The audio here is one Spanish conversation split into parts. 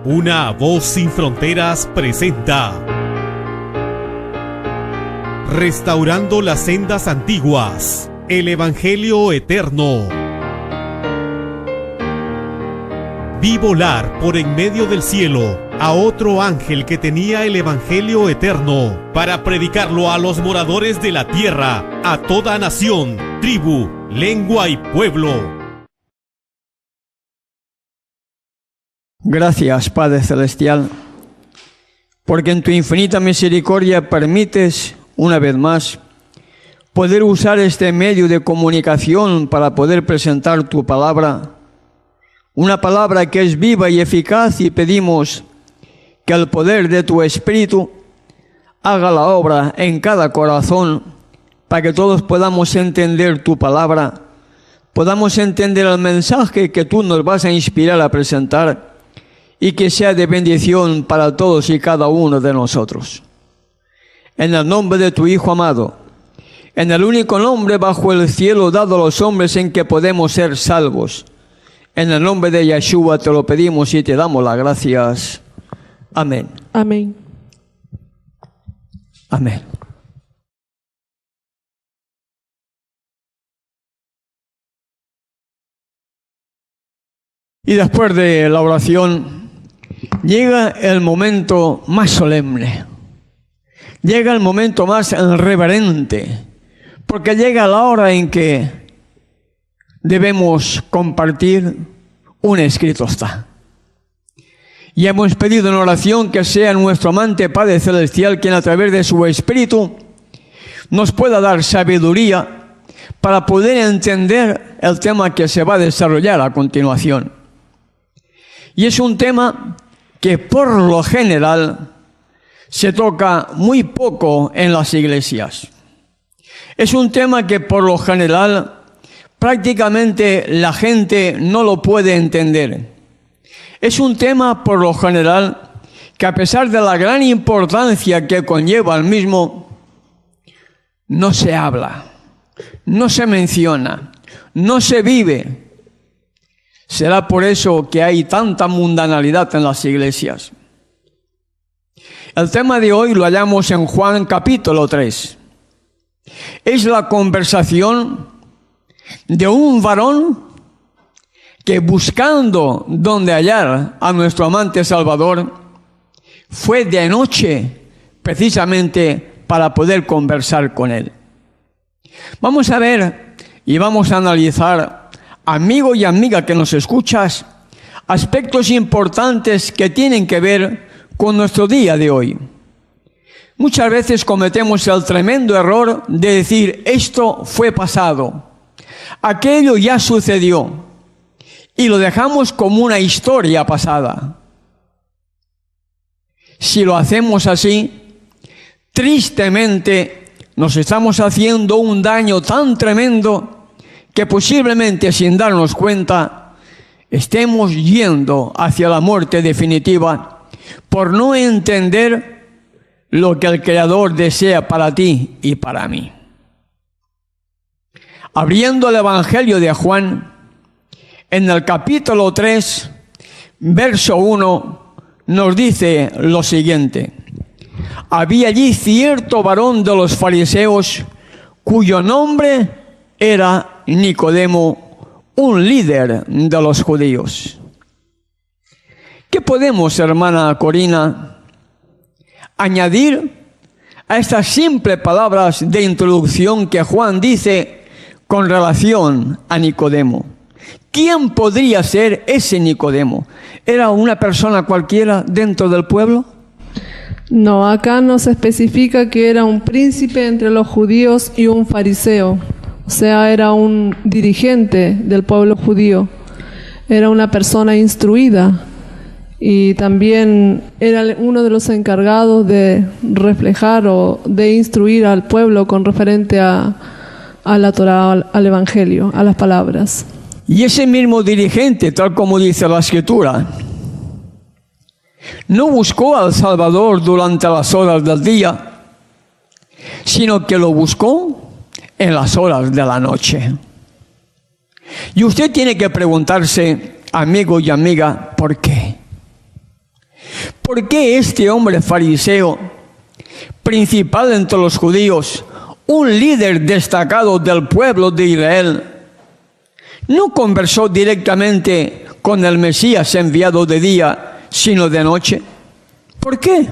Una voz sin fronteras presenta Restaurando las sendas antiguas, el Evangelio eterno. Vi volar por en medio del cielo a otro ángel que tenía el Evangelio eterno para predicarlo a los moradores de la tierra, a toda nación, tribu, lengua y pueblo. Gracias, Padre Celestial, porque en tu infinita misericordia permites, una vez más, poder usar este medio de comunicación para poder presentar tu palabra, una palabra que es viva y eficaz, y pedimos que el poder de tu Espíritu haga la obra en cada corazón para que todos podamos entender tu palabra, podamos entender el mensaje que tú nos vas a inspirar a presentar, y que sea de bendición para todos y cada uno de nosotros. En el nombre de tu Hijo amado, en el único nombre bajo el cielo dado a los hombres en que podemos ser salvos, en el nombre de Yeshua te lo pedimos y te damos las gracias. Amén. Amén. Amén. Y después de la oración, llega el momento más solemne, llega el momento más reverente, porque llega la hora en que debemos compartir un escrito está. Y hemos pedido en oración que sea nuestro amante Padre Celestial quien a través de su Espíritu nos pueda dar sabiduría para poder entender el tema que se va a desarrollar a continuación. Y es un tema que por lo general se toca muy poco en las iglesias. Es un tema que por lo general prácticamente la gente no lo puede entender. Es un tema por lo general que a pesar de la gran importancia que conlleva el mismo, no se habla, no se menciona, no se vive. Será por eso que hay tanta mundanalidad en las iglesias. El tema de hoy lo hallamos en Juan capítulo 3. Es la conversación de un varón que, buscando donde hallar a nuestro amante Salvador, fue de noche precisamente para poder conversar con él. Vamos a ver y vamos a analizar, amigo y amiga que nos escuchas, aspectos importantes que tienen que ver con nuestro día de hoy. Muchas veces cometemos el tremendo error de decir, esto fue pasado, aquello ya sucedió, y lo dejamos como una historia pasada. Si lo hacemos así, tristemente nos estamos haciendo un daño tan tremendo que posiblemente sin darnos cuenta estemos yendo hacia la muerte definitiva por no entender lo que el Creador desea para ti y para mí. Abriendo el Evangelio de Juan, en el capítulo 3, verso 1, nos dice lo siguiente: había allí cierto varón de los fariseos cuyo nombre era Nicodemo, un líder de los judíos. ¿Qué podemos, hermana Corina, añadir a estas simples palabras de introducción que Juan dice con relación a Nicodemo? ¿Quién podría ser ese Nicodemo? ¿Era una persona cualquiera dentro del pueblo? No, acá nos especifica que era un príncipe entre los judíos y un fariseo. O sea, era un dirigente del pueblo judío, era una persona instruida y también era uno de los encargados de reflejar o de instruir al pueblo con referente a la Torá, al Evangelio, a las palabras. Y ese mismo dirigente, tal como dice la Escritura, no buscó al Salvador durante las horas del día, sino que lo buscó en las horas de la noche. Y usted tiene que preguntarse, amigo y amiga, ¿por qué? ¿por qué este hombre fariseo, principal entre los judíos, un líder destacado del pueblo de Israel, no conversó directamente con el Mesías enviado de día, sino de noche? ¿Por qué?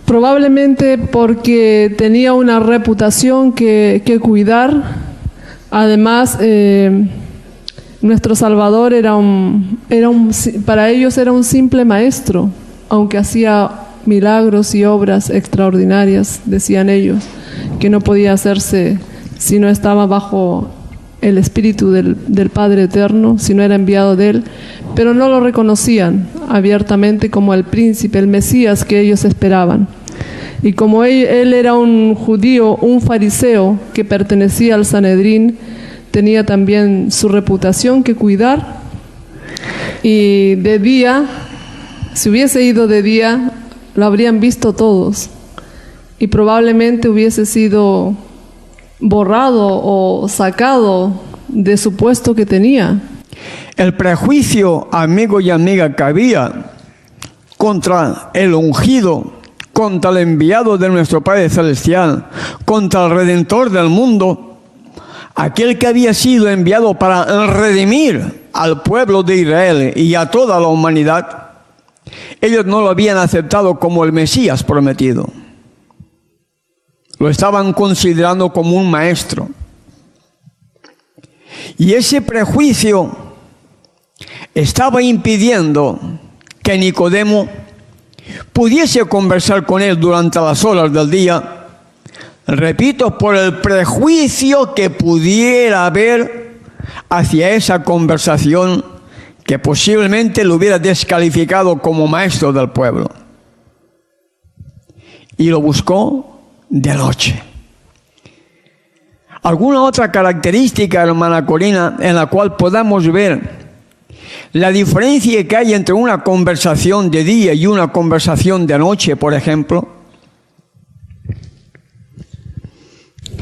Probablemente porque tenía una reputación que cuidar. Además, nuestro Salvador para ellos era un simple maestro, aunque hacía milagros y obras extraordinarias, decían ellos, que no podía hacerse si no estaba bajo el Espíritu del Padre Eterno, si no era enviado de Él, pero no lo reconocían abiertamente como el príncipe, el Mesías que ellos esperaban. Y como él era un judío, un fariseo que pertenecía al Sanedrín, tenía también su reputación que cuidar. Y de día, si hubiese ido de día, lo habrían visto todos. Y probablemente hubiese sido borrado o sacado de su puesto que tenía. El prejuicio, amigo y amiga, que había contra el ungido, contra el enviado de nuestro Padre Celestial, contra el Redentor del mundo, aquel que había sido enviado para redimir al pueblo de Israel y a toda la humanidad, ellos no lo habían aceptado como el Mesías prometido. Lo estaban considerando como un maestro. Y ese prejuicio estaba impidiendo que Nicodemo pudiese conversar con él durante las horas del día, repito, por el prejuicio que pudiera haber hacia esa conversación que posiblemente lo hubiera descalificado como maestro del pueblo. Y lo buscó de noche. ¿Alguna otra característica, hermana Corina, en la cual podamos ver la diferencia que hay entre una conversación de día y una conversación de noche, por ejemplo?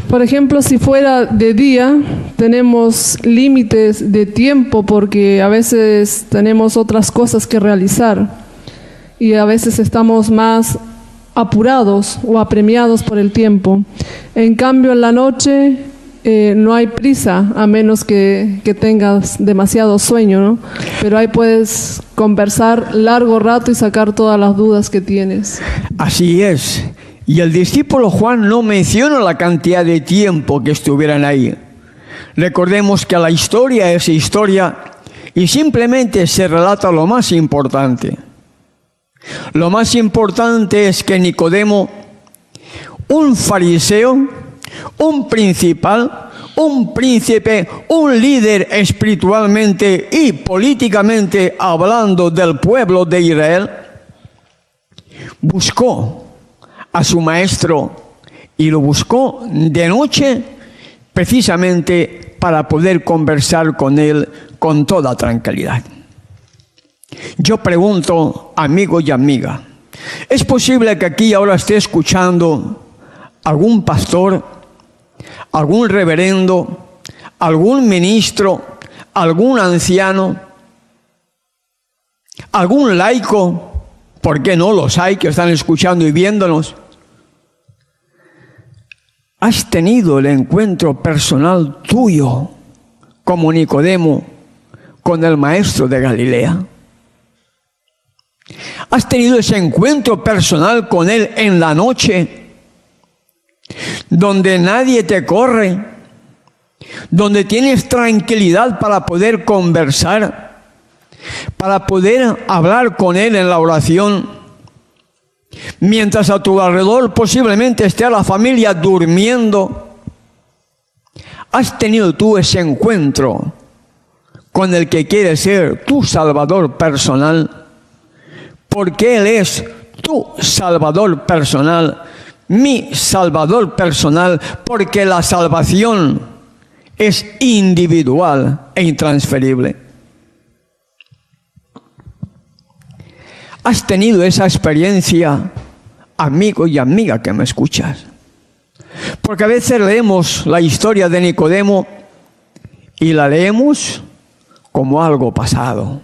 Por ejemplo, si fuera de día, tenemos límites de tiempo porque a veces tenemos otras cosas que realizar y a veces estamos más apurados o apremiados por el tiempo. En cambio, en la noche no hay prisa, a menos que tengas demasiado sueño, ¿no? Pero ahí puedes conversar largo rato y sacar todas las dudas que tienes. Así es. Y el discípulo Juan no menciona la cantidad de tiempo que estuvieran ahí. Recordemos que la historia es historia y simplemente se relata lo más importante. Lo más importante es que Nicodemo, un fariseo, un principal, un príncipe, un líder espiritualmente y políticamente hablando del pueblo de Israel, buscó a su maestro y lo buscó de noche precisamente para poder conversar con él con toda tranquilidad. Yo pregunto, amigo y amiga, ¿es posible que aquí ahora esté escuchando algún pastor, algún reverendo, algún ministro, algún anciano, algún laico? ¿Por qué no los hay que están escuchando y viéndonos? ¿Has tenido el encuentro personal tuyo como Nicodemo con el maestro de Galilea? ¿Has tenido ese encuentro personal con él en la noche, donde nadie te corre, donde tienes tranquilidad para poder conversar, para poder hablar con él en la oración, mientras a tu alrededor posiblemente esté la familia durmiendo? ¿Has tenido tú ese encuentro con el que quiere ser tu Salvador personal? Porque Él es tu Salvador personal, mi Salvador personal, porque la salvación es individual e intransferible. ¿Has tenido esa experiencia, amigo y amiga que me escuchas? Porque a veces leemos la historia de Nicodemo y la leemos como algo pasado,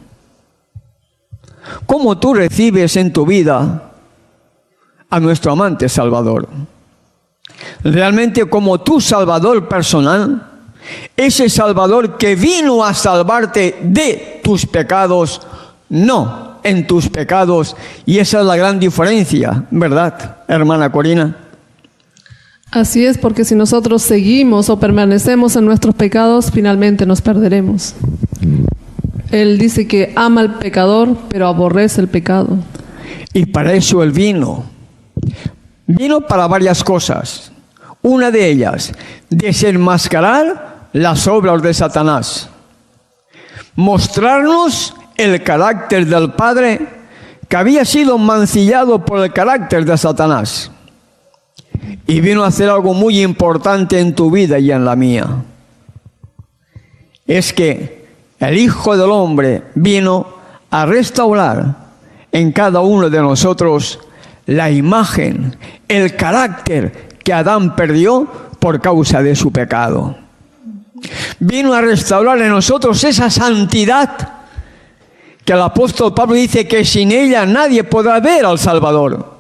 cómo tú recibes en tu vida a nuestro amante Salvador. Realmente como tu Salvador personal, ese Salvador que vino a salvarte de tus pecados, no en tus pecados. Y esa es la gran diferencia, ¿verdad, hermana Corina? Así es, porque si nosotros seguimos o permanecemos en nuestros pecados, finalmente nos perderemos. Él dice que ama al pecador, pero aborrece el pecado. Y para eso Él vino. Vino para varias cosas. Una de ellas, desenmascarar las obras de Satanás. Mostrarnos el carácter del Padre que había sido mancillado por el carácter de Satanás. Y vino a hacer algo muy importante en tu vida y en la mía. Es que el Hijo del Hombre vino a restaurar en cada uno de nosotros la imagen, el carácter que Adán perdió por causa de su pecado. Vino a restaurar en nosotros esa santidad que el apóstol Pablo dice que sin ella nadie podrá ver al Salvador.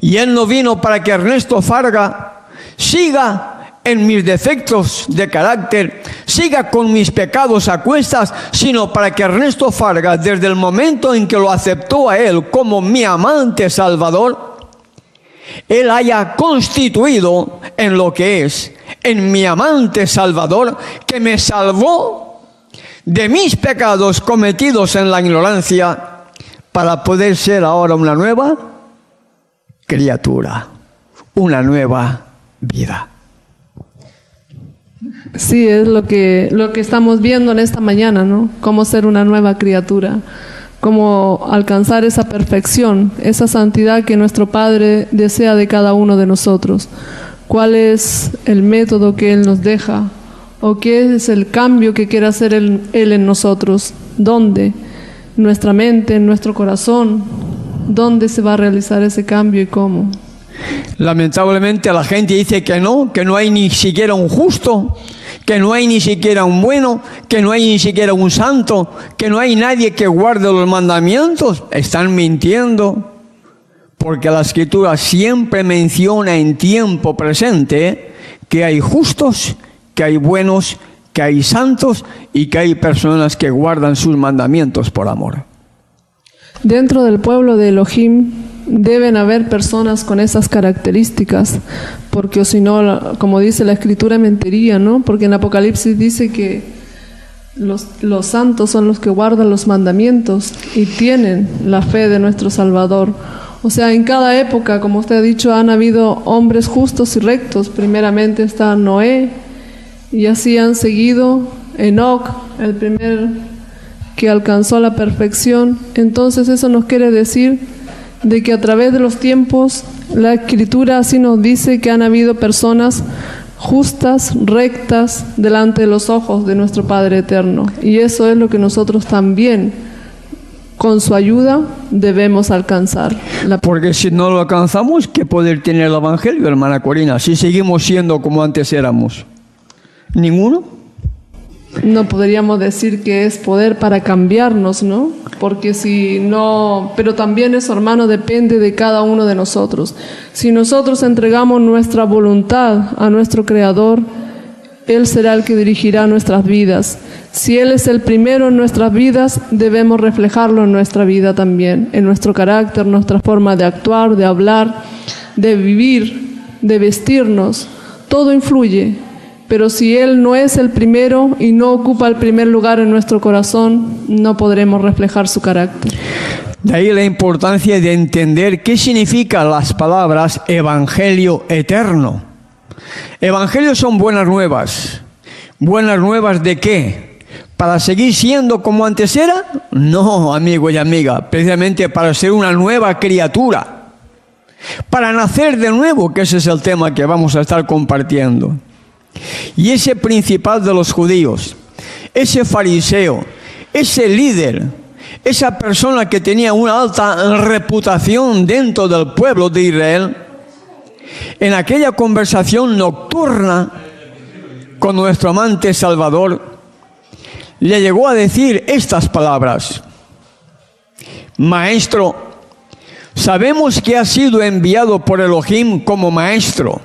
Y Él no vino para que Ernesto Farga siga en mis defectos de carácter, siga con mis pecados a cuestas, sino para que Ernesto Farga, desde el momento en que lo aceptó a Él como mi amante Salvador, Él haya constituido en lo que es, en mi amante Salvador, que me salvó de mis pecados cometidos en la ignorancia, para poder ser ahora una nueva criatura, una nueva vida. Sí, es lo que estamos viendo en esta mañana, ¿no? Cómo ser una nueva criatura, cómo alcanzar esa perfección, esa santidad que nuestro Padre desea de cada uno de nosotros. ¿Cuál es el método que Él nos deja? ¿O qué es el cambio que quiere hacer Él en nosotros? ¿Dónde? ¿Nuestra mente, en nuestro corazón? ¿Dónde se va a realizar ese cambio y cómo? Lamentablemente la gente dice que no hay ni siquiera un justo, que no hay ni siquiera un bueno, que no hay ni siquiera un santo, que no hay nadie que guarde los mandamientos. Están mintiendo, porque la Escritura siempre menciona en tiempo presente que hay justos, que hay buenos, que hay santos y que hay personas que guardan sus mandamientos por amor. Dentro del pueblo de Elohim deben haber personas con esas características, porque si no, como dice la Escritura, mentiría, ¿no? Porque en Apocalipsis dice que los santos son los que guardan los mandamientos y tienen la fe de nuestro Salvador. O sea, en cada época, como usted ha dicho, han habido hombres justos y rectos. Primeramente está Noé, y así han seguido Enoc, el primer que alcanzó la perfección. Entonces eso nos quiere decir de que a través de los tiempos la Escritura así nos dice que han habido personas justas, rectas, delante de los ojos de nuestro Padre Eterno. Y eso es lo que nosotros también, con su ayuda, debemos alcanzar. Porque si no lo alcanzamos, ¿qué poder tiene el Evangelio, hermana Corina? Si seguimos siendo como antes éramos. ¿Ninguno? No podríamos decir que es poder para cambiarnos, ¿no? Porque si no, pero también eso, hermano, depende de cada uno de nosotros. Si nosotros entregamos nuestra voluntad a nuestro Creador, Él será el que dirigirá nuestras vidas. Si Él es el primero en nuestras vidas, debemos reflejarlo en nuestra vida también, en nuestro carácter, nuestra forma de actuar, de hablar, de vivir, de vestirnos. Todo influye. Pero si Él no es el primero y no ocupa el primer lugar en nuestro corazón, no podremos reflejar su carácter. De ahí la importancia de entender qué significan las palabras evangelio eterno. Evangelio son buenas nuevas. ¿Buenas nuevas de qué? ¿Para seguir siendo como antes era? No, amigo y amiga, precisamente para ser una nueva criatura. Para nacer de nuevo, que ese es el tema que vamos a estar compartiendo. Y ese principal de los judíos, ese fariseo, ese líder, esa persona que tenía una alta reputación dentro del pueblo de Israel, en aquella conversación nocturna con nuestro amante Salvador, le llegó a decir estas palabras: maestro, sabemos que ha sido enviado por Elohim como maestro,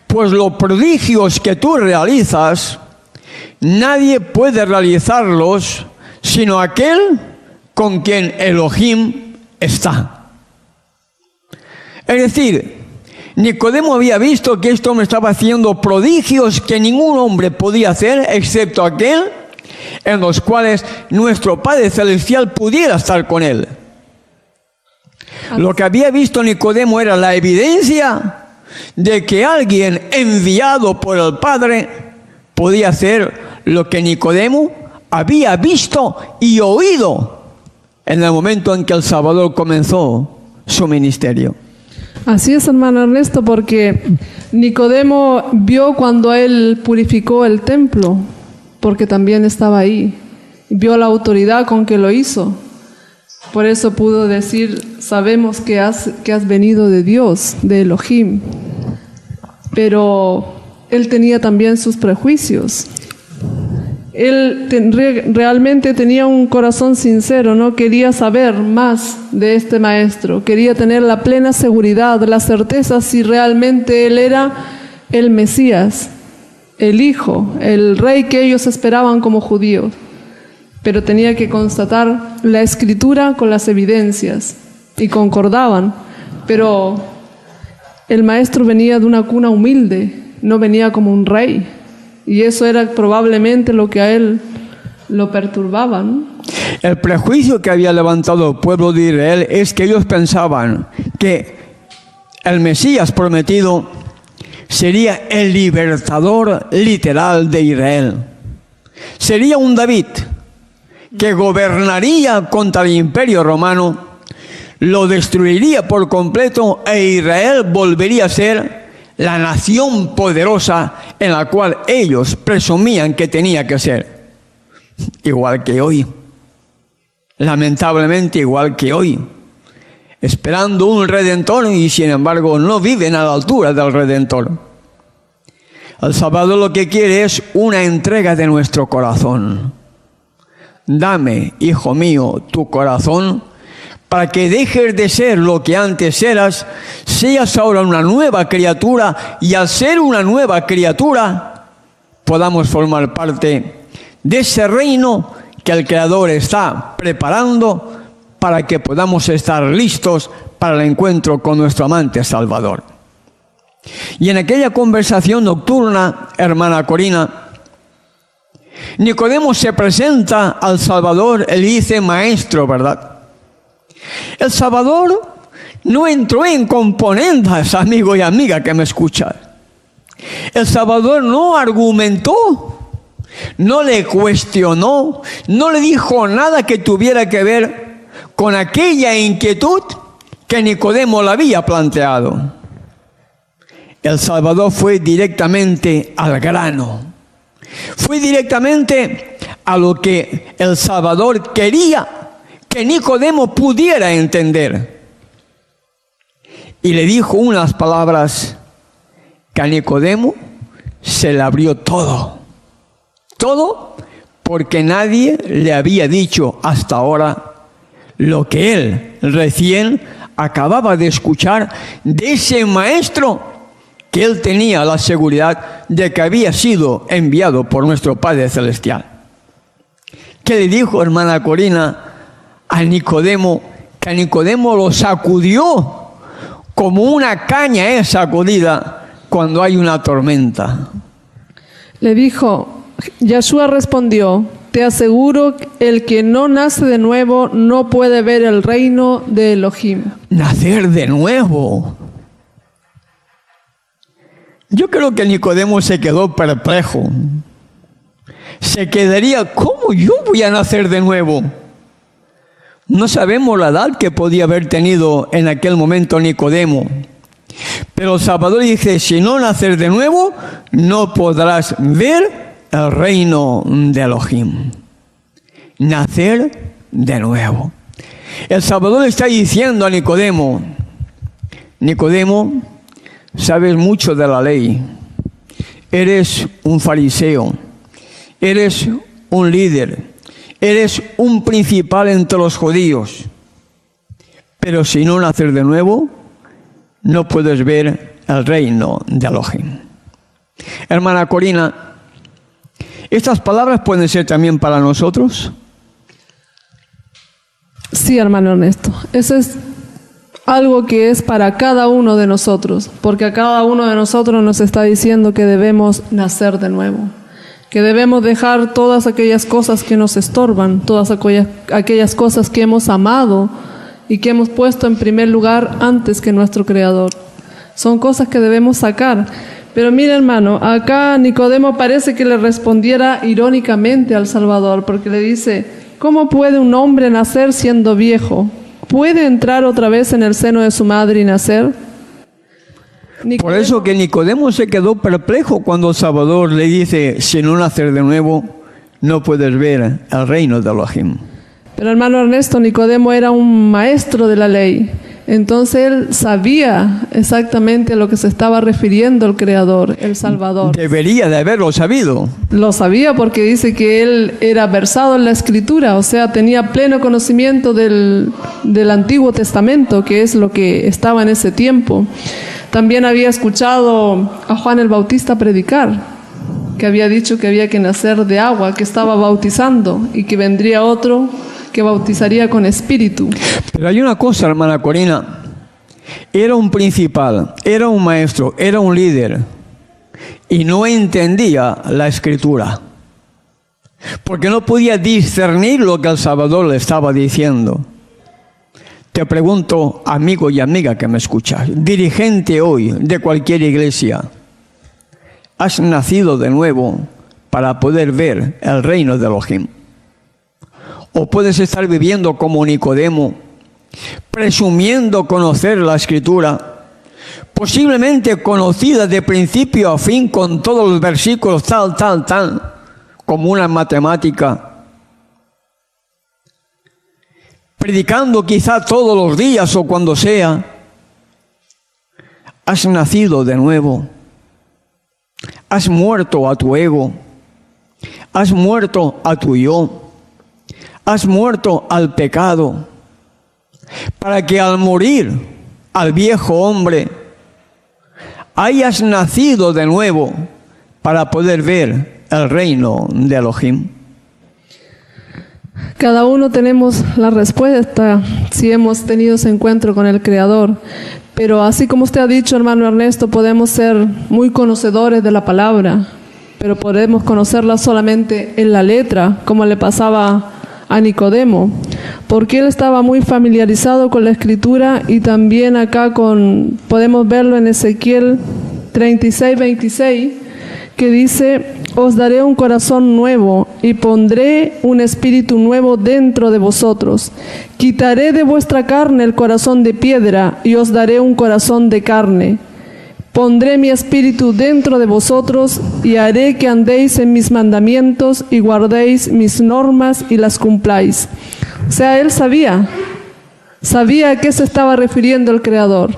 pues los prodigios que tú realizas, nadie puede realizarlos sino aquel con quien Elohim está. Es decir, Nicodemo había visto que este hombre estaba haciendo prodigios que ningún hombre podía hacer, excepto aquel en los cuales nuestro Padre Celestial pudiera estar con él. Lo que había visto Nicodemo era la evidencia de que alguien enviado por el Padre podía hacer lo que Nicodemo había visto y oído en el momento en que el Salvador comenzó su ministerio. Así es, hermano Ernesto, porque Nicodemo vio cuando él purificó el templo, porque también estaba ahí. Vio la autoridad con que lo hizo. Por eso pudo decir, sabemos que has venido de Dios, de Elohim. Pero él tenía también sus prejuicios. Él realmente tenía un corazón sincero, ¿no? Quería saber más de este maestro. Quería tener la plena seguridad, la certeza si realmente él era el Mesías, el Hijo, el Rey que ellos esperaban como judíos. Pero tenía que constatar la Escritura con las evidencias, y concordaban. Pero el maestro venía de una cuna humilde, no venía como un rey, y eso era probablemente lo que a él lo perturbaba, ¿no? El prejuicio que había levantado el pueblo de Israel es que ellos pensaban que el Mesías prometido sería el libertador literal de Israel. Sería un David que gobernaría contra el imperio romano, lo destruiría por completo e Israel volvería a ser la nación poderosa en la cual ellos presumían que tenía que ser. Igual que hoy, lamentablemente igual que hoy, esperando un Redentor y sin embargo no viven a la altura del Redentor. El Salvador lo que quiere es una entrega de nuestro corazón. Dame, hijo mío, tu corazón para que dejes de ser lo que antes eras, seas ahora una nueva criatura y al ser una nueva criatura podamos formar parte de ese reino que el Creador está preparando para que podamos estar listos para el encuentro con nuestro amante Salvador. Y en aquella conversación nocturna, hermana Corina, Nicodemo se presenta al Salvador, él dice maestro, ¿verdad? El Salvador no entró en componendas, amigo y amiga que me escuchan. El Salvador no argumentó, no le cuestionó, no le dijo nada que tuviera que ver con aquella inquietud que Nicodemo le había planteado. El Salvador fue directamente al grano. Fue directamente a lo que el Salvador quería que Nicodemo pudiera entender. Y le dijo unas palabras que a Nicodemo se le abrió todo. Todo porque nadie le había dicho hasta ahora lo que él recién acababa de escuchar de ese maestro que él tenía la seguridad de que había sido enviado por nuestro Padre Celestial. ¿Qué le dijo, hermana Corina, a Nicodemo? Que a Nicodemo lo sacudió como una caña es sacudida cuando hay una tormenta. Le dijo, Yeshua respondió, te aseguro, el que no nace de nuevo no puede ver el reino de Elohim. Nacer de nuevo. Yo creo que Nicodemo se quedó perplejo. Se quedaría, ¿cómo yo voy a nacer de nuevo? No sabemos la edad que podía haber tenido en aquel momento Nicodemo. Pero el Salvador dice, si no nacer de nuevo, no podrás ver el reino de Elohim. Nacer de nuevo. El Salvador está diciendo a Nicodemo, Nicodemo, sabes mucho de la ley, eres un fariseo, eres un líder, eres un principal entre los judíos, pero si no nacer de nuevo, no puedes ver el reino de Elohim. Hermana Corina, ¿estas palabras pueden ser también para nosotros? Sí, hermano Ernesto. Eso es algo que es para cada uno de nosotros, porque a cada uno de nosotros nos está diciendo que debemos nacer de nuevo, que debemos dejar todas aquellas cosas que nos estorban, todas aquellas cosas que hemos amado y que hemos puesto en primer lugar antes que nuestro Creador. Son cosas que debemos sacar. Pero mira, hermano, acá Nicodemo parece que le respondiera irónicamente al Salvador, porque le dice: ¿cómo puede un hombre nacer siendo viejo? ¿Puede entrar otra vez en el seno de su madre y nacer? Por eso que Nicodemo se quedó perplejo cuando el Salvador le dice: si no nacer de nuevo, no puedes ver el reino de Elohim. Pero hermano Ernesto, Nicodemo era un maestro de la ley. Entonces él sabía exactamente a lo que se estaba refiriendo el Creador, el Salvador. Debería de haberlo sabido. Lo sabía porque dice que él era versado en la Escritura, o sea, tenía pleno conocimiento del Antiguo Testamento, que es lo que estaba en ese tiempo. También había escuchado a Juan el Bautista predicar, que había dicho que había que nacer de agua, que estaba bautizando y que vendría otro que bautizaría con espíritu. Pero hay una cosa, hermana Corina, era un principal, era un maestro, era un líder y no entendía la Escritura, porque no podía discernir lo que el Salvador le estaba diciendo. Te pregunto, amigo y amiga que me escuchas, dirigente hoy de cualquier iglesia, ¿has nacido de nuevo para poder ver el reino de Elohim? ¿O puedes estar viviendo como Nicodemo, presumiendo conocer la Escritura, posiblemente conocida de principio a fin con todos los versículos tal, como una matemática, predicando quizá todos los días o cuando sea? Has nacido de nuevo, has muerto a tu ego, has muerto a tu yo, has muerto al pecado, para que al morir al viejo hombre hayas nacido de nuevo para poder ver el reino de Elohim. Cada uno tenemos la respuesta si hemos tenido ese encuentro con el Creador. Pero así como usted ha dicho, hermano Ernesto, podemos ser muy conocedores de la palabra, pero podemos conocerla solamente en la letra, como le pasaba a Nicodemo, porque él estaba muy familiarizado con la Escritura. Y también acá podemos verlo en Ezequiel 36:26, que dice: os daré un corazón nuevo y pondré un espíritu nuevo dentro de vosotros. Quitaré de vuestra carne el corazón de piedra y os daré un corazón de carne. Pondré mi espíritu dentro de vosotros y haré que andéis en mis mandamientos y guardéis mis normas y las cumpláis. O sea, él sabía a qué se estaba refiriendo el Creador.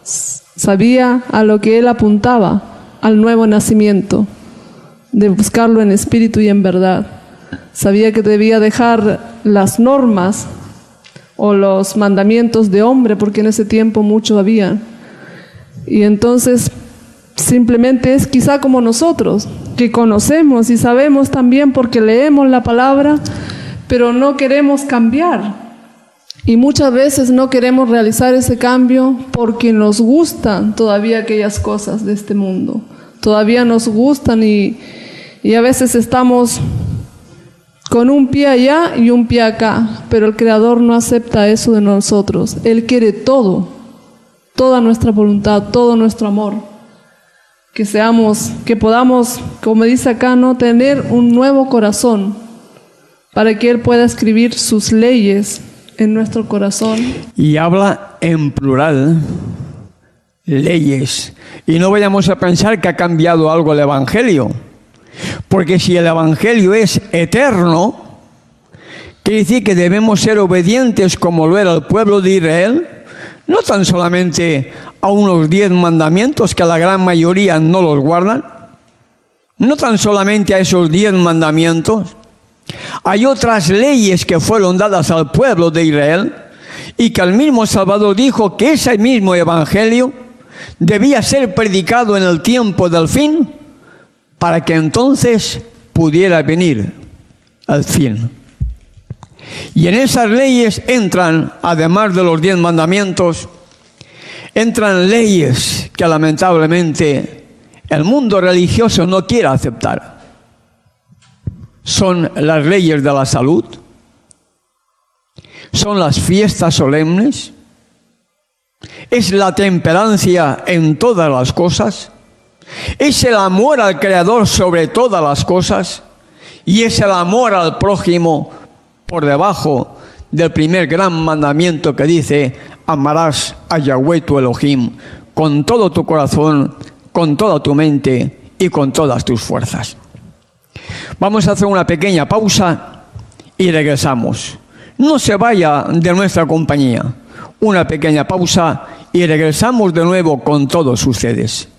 Sabía a lo que él apuntaba, al nuevo nacimiento, de buscarlo en espíritu y en verdad. Sabía que debía dejar las normas o los mandamientos de hombre, porque en ese tiempo mucho había. Y entonces simplemente es quizá como nosotros, que conocemos y sabemos también porque leemos la palabra, pero no queremos cambiar. Y muchas veces no queremos realizar ese cambio porque nos gustan todavía aquellas cosas de este mundo. Todavía nos gustan y a veces estamos con un pie allá y un pie acá, pero el Creador no acepta eso de nosotros. Él quiere todo, toda nuestra voluntad, todo nuestro amor. Que podamos, como dice acá, no tener un nuevo corazón para que Él pueda escribir sus leyes en nuestro corazón. Y habla en plural, leyes. Y no vayamos a pensar que ha cambiado algo el Evangelio. Porque si el Evangelio es eterno, quiere decir que debemos ser obedientes como lo era el pueblo de Israel, no tan solamente a unos 10 mandamientos que la gran mayoría no los guardan, no tan solamente a esos 10 mandamientos, Hay otras leyes que fueron dadas al pueblo de Israel y que el mismo Salvador dijo que ese mismo evangelio debía ser predicado en el tiempo del fin para que entonces pudiera venir el fin. Y en esas leyes entran, además de los 10 mandamientos, entran leyes que lamentablemente el mundo religioso no quiere aceptar. Son las leyes de la salud, son las fiestas solemnes, es la temperancia en todas las cosas, es el amor al Creador sobre todas las cosas y es el amor al prójimo por debajo del primer gran mandamiento que dice: amarás a Yahweh tu Elohim con todo tu corazón, con toda tu mente y con todas tus fuerzas. Vamos a hacer una pequeña pausa y regresamos. No se vaya de nuestra compañía. Una pequeña pausa y regresamos de nuevo con todos ustedes.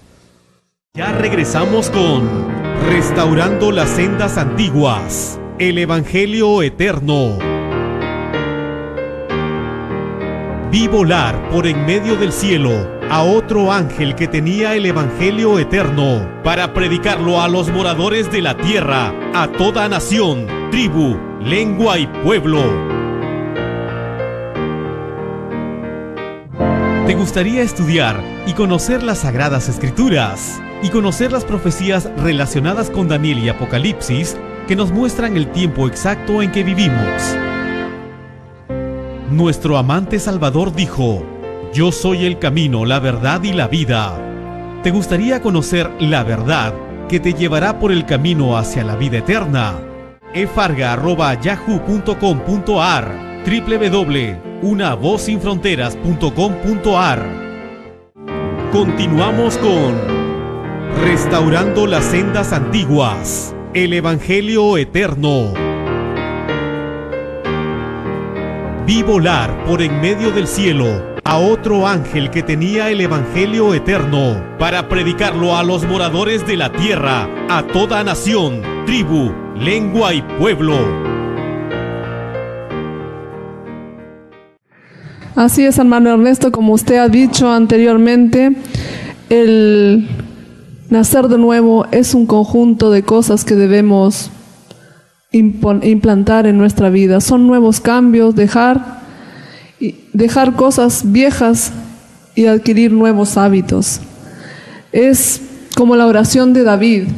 Ya regresamos con Restaurando las Sendas Antiguas, el Evangelio Eterno. Vi volar por en medio del cielo a otro ángel que tenía el Evangelio Eterno para predicarlo a los moradores de la tierra, a toda nación, tribu, lengua y pueblo. ¿Te gustaría estudiar y conocer las Sagradas Escrituras y conocer las profecías relacionadas con Daniel y Apocalipsis que nos muestran el tiempo exacto en que vivimos? Nuestro amante Salvador dijo: yo soy el camino, la verdad y la vida. ¿Te gustaría conocer la verdad que te llevará por el camino hacia la vida eterna? efarga@yahoo.com.ar, www.unavozsinfronteras.com.ar. Continuamos con Restaurando las Sendas Antiguas, el Evangelio Eterno. Vi volar por en medio del cielo a otro ángel que tenía el Evangelio Eterno para predicarlo a los moradores de la tierra, a toda nación, tribu, lengua y pueblo. Así es, hermano Ernesto, como usted ha dicho anteriormente, el nacer de nuevo es un conjunto de cosas que debemos implantar en nuestra vida. Son nuevos cambios, dejar cosas viejas y adquirir nuevos hábitos. Es como la oración de David,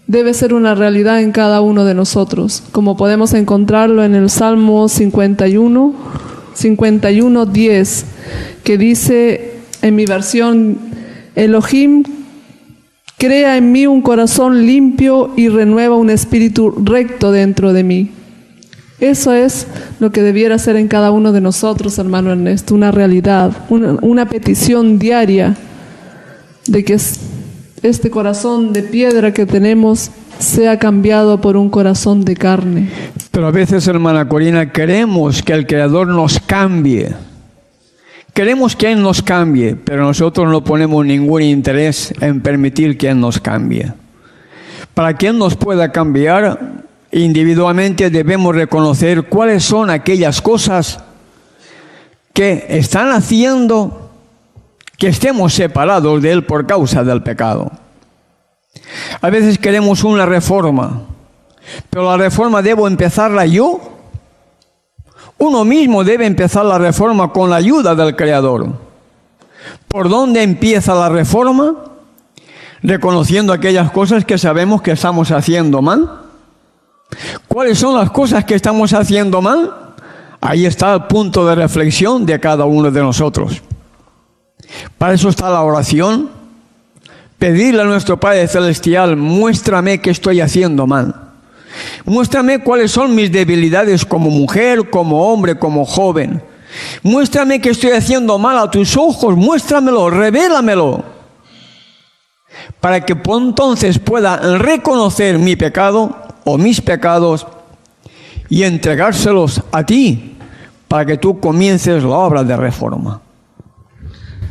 debe ser una realidad en cada uno de nosotros, como podemos encontrarlo en el Salmo 51:10, que dice en mi versión: Elohim, crea en mí un corazón limpio y renueva un espíritu recto dentro de mí. Eso es lo que debiera ser en cada uno de nosotros, hermano Ernesto, una realidad, una petición diaria de que este corazón de piedra que tenemos sea cambiado por un corazón de carne. Pero a veces, hermana Corina, queremos que el Creador nos cambie. Queremos que Él nos cambie, pero nosotros no ponemos ningún interés en permitir que Él nos cambie. Para que Él nos pueda cambiar, individualmente debemos reconocer cuáles son aquellas cosas que están haciendo que estemos separados de Él por causa del pecado. A veces queremos una reforma, pero la reforma debo empezarla yo. Uno mismo debe empezar la reforma con la ayuda del Creador. ¿Por dónde empieza la reforma? Reconociendo aquellas cosas que sabemos que estamos haciendo mal. ¿Cuáles son las cosas que estamos haciendo mal? Ahí está el punto de reflexión de cada uno de nosotros. Para eso está la oración. Pedirle a nuestro Padre Celestial: muéstrame qué estoy haciendo mal. Muéstrame cuáles son mis debilidades como mujer, como hombre, como joven. Muéstrame qué estoy haciendo mal a tus ojos. Muéstramelo, revélamelo. Para que entonces pueda reconocer mi pecado o mis pecados y entregárselos a ti para que tú comiences la obra de reforma.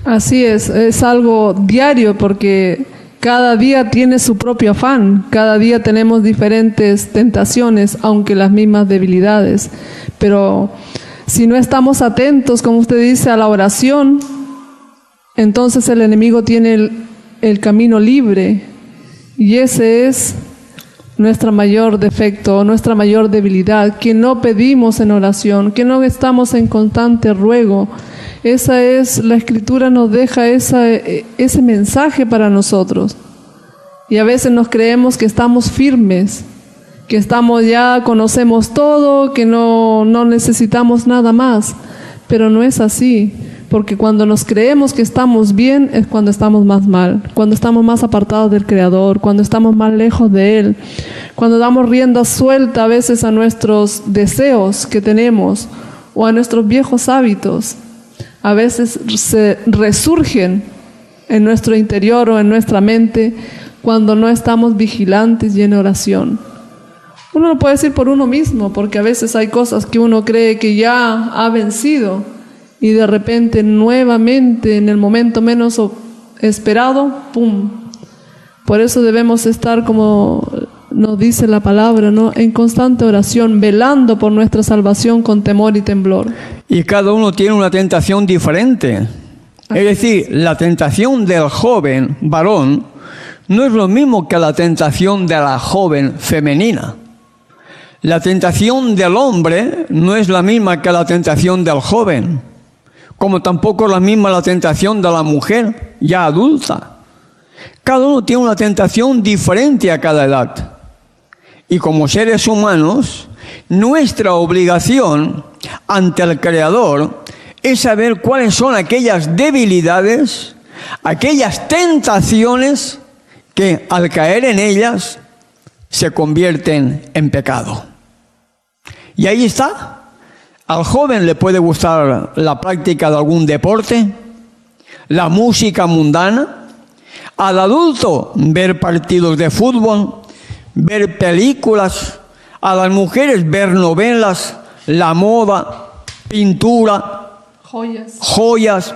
Así es algo diario, porque cada día tiene su propio afán, cada día tenemos diferentes tentaciones, aunque las mismas debilidades. Pero si no estamos atentos, como usted dice, a la oración, entonces el enemigo tiene el camino libre, y ese es nuestro mayor defecto, nuestra mayor debilidad, que no pedimos en oración, que no estamos en constante ruego. Esa es, la Escritura nos deja ese mensaje para nosotros. Y a veces nos creemos que estamos firmes, que ya conocemos todo, que no necesitamos nada más. Pero no es así, porque cuando nos creemos que estamos bien es cuando estamos más mal, cuando estamos más apartados del Creador, cuando estamos más lejos de Él, cuando damos rienda suelta a veces a nuestros deseos que tenemos o a nuestros viejos hábitos. A veces se resurgen en nuestro interior o en nuestra mente cuando no estamos vigilantes y en oración. Uno lo puede decir por uno mismo, porque a veces hay cosas que uno cree que ya ha vencido y de repente nuevamente en el momento menos esperado, ¡pum! Por eso debemos estar, como nos dice la palabra, ¿no?, en constante oración, velando por nuestra salvación con temor y temblor. Y cada uno tiene una tentación diferente. Es decir, la tentación del joven varón no es lo mismo que la tentación de la joven femenina. La tentación del hombre no es la misma que la tentación del joven, como tampoco es la misma la tentación de la mujer ya adulta. Cada uno tiene una tentación diferente a cada edad. Y como seres humanos, nuestra obligación ante el Creador es saber cuáles son aquellas debilidades, aquellas tentaciones que al caer en ellas se convierten en pecado. Y ahí está. Al joven le puede gustar la práctica de algún deporte, la música mundana. Al adulto, ver partidos de fútbol, ver películas. A las mujeres, ver novelas, la moda, pintura, joyas.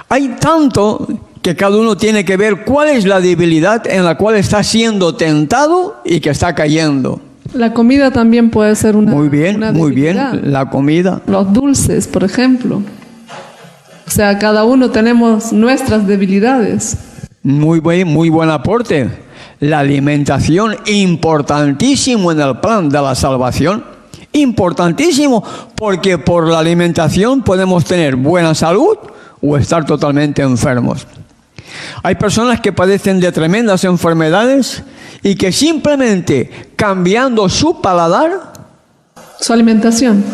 Hay tanto que cada uno tiene que ver cuál es la debilidad en la cual está siendo tentado y que está cayendo. La comida también puede ser una debilidad. Muy bien, la comida. Los dulces, por ejemplo. O sea, cada uno tenemos nuestras debilidades. Muy buen aporte. La alimentación, importantísimo en el plan de la salvación. Importantísimo, porque por la alimentación podemos tener buena salud o estar totalmente enfermos. Hay personas que padecen de tremendas enfermedades y que simplemente cambiando su paladar, su alimentación.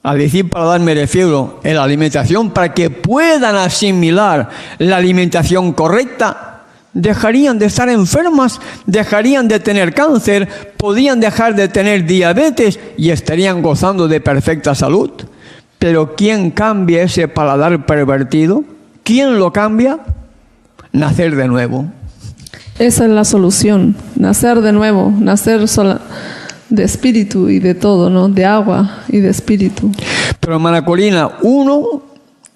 Al decir paladar me refiero a la alimentación, para que puedan asimilar la alimentación correcta, dejarían de estar enfermas, dejarían de tener cáncer, podían dejar de tener diabetes y estarían gozando de perfecta salud. Pero ¿quién cambia ese paladar pervertido? ¿Quién lo cambia? Nacer de nuevo. Esa es la solución, nacer de nuevo, nacer de espíritu y de todo, ¿no? De agua y de espíritu. Pero hermana Corina,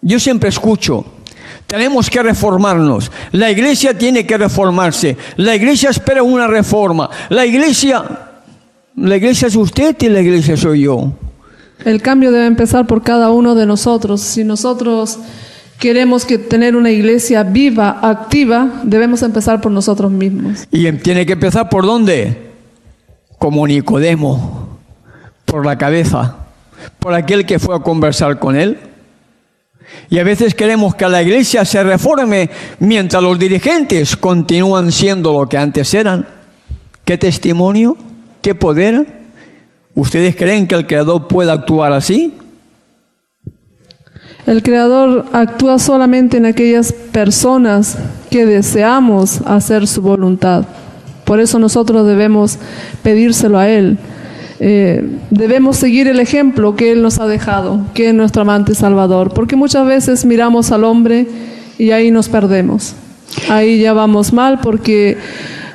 yo siempre escucho, tenemos que reformarnos, la iglesia tiene que reformarse, la iglesia espera una reforma, la iglesia es usted y la iglesia soy yo. El cambio debe empezar por cada uno de nosotros. Si nosotros queremos tener una iglesia viva, activa, debemos empezar por nosotros mismos. ¿Y tiene que empezar por dónde? Como Nicodemo, por la cabeza, por aquel que fue a conversar con él. Y a veces queremos que la iglesia se reforme mientras los dirigentes continúan siendo lo que antes eran. ¿Qué testimonio? ¿Qué poder? ¿Ustedes creen que el Creador puede actuar así? El Creador actúa solamente en aquellas personas que deseamos hacer su voluntad. Por eso nosotros debemos pedírselo a Él. Debemos seguir el ejemplo que Él nos ha dejado, que es nuestro amante Salvador. Porque muchas veces miramos al hombre y ahí nos perdemos. Ahí ya vamos mal, porque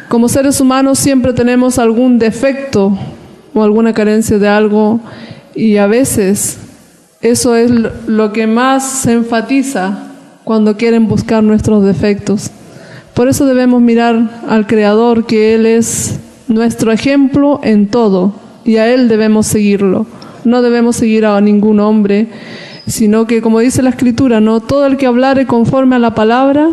como seres humanos siempre tenemos algún defecto o alguna carencia de algo, y a veces eso es lo que más se enfatiza cuando quieren buscar nuestros defectos, Por eso debemos mirar al Creador, que Él es nuestro ejemplo en todo, y a Él debemos seguirlo. No debemos seguir a ningún hombre, sino que, como dice la Escritura, no todo el que hablare conforme a la palabra,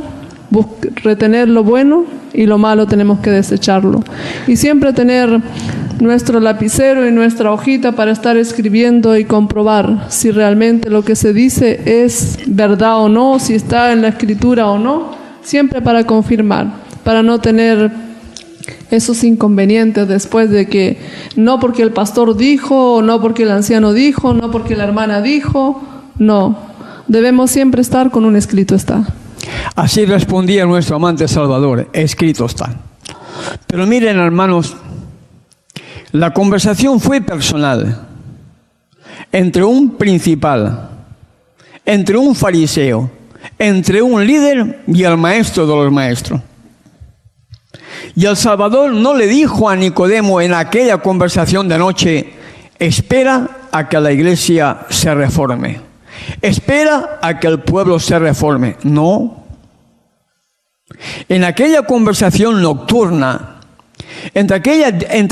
retener lo bueno, y lo malo tenemos que desecharlo. Y siempre tener nuestro lapicero y nuestra hojita para estar escribiendo y comprobar si realmente lo que se dice es verdad o no, si está en la Escritura o no, siempre para confirmar, para no tener esos inconvenientes después de que no porque el pastor dijo, o no porque el anciano dijo, no porque la hermana dijo, no. Debemos siempre estar con un escrito está. Así respondía nuestro amante Salvador, escrito está. Pero miren, hermanos, la conversación fue personal, entre un principal, entre un fariseo, entre un líder y el maestro de los maestros. Y el Salvador no le dijo a Nicodemo en aquella conversación de noche: espera a que la iglesia se reforme, espera a que el pueblo se reforme. No. En aquella conversación nocturna, entre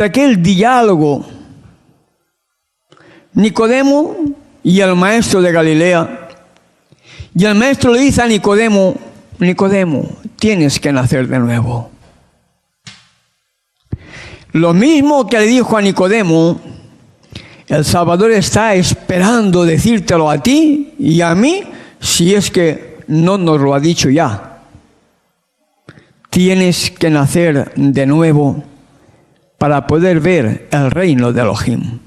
aquel diálogo, Nicodemo y el maestro de Galilea, y el maestro le dice a Nicodemo: Nicodemo, tienes que nacer de nuevo. Lo mismo que le dijo a Nicodemo, el Salvador está esperando decírtelo a ti y a mí, si es que no nos lo ha dicho ya. Tienes que nacer de nuevo para poder ver el reino de Elohim.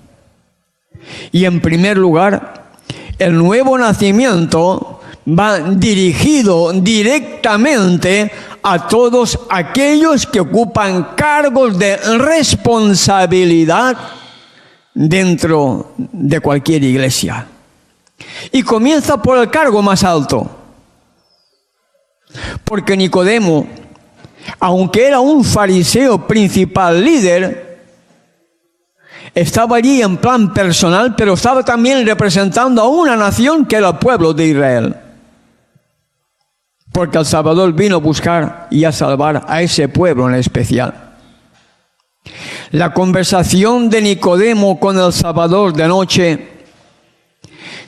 Y en primer lugar, el nuevo nacimiento va dirigido directamente a todos aquellos que ocupan cargos de responsabilidad dentro de cualquier iglesia. Y comienza por el cargo más alto. Porque Nicodemo, aunque era un fariseo principal líder, estaba allí en plan personal, pero estaba también representando a una nación que era el pueblo de Israel. Porque el Salvador vino a buscar y a salvar a ese pueblo en especial. La conversación de Nicodemo con el Salvador de noche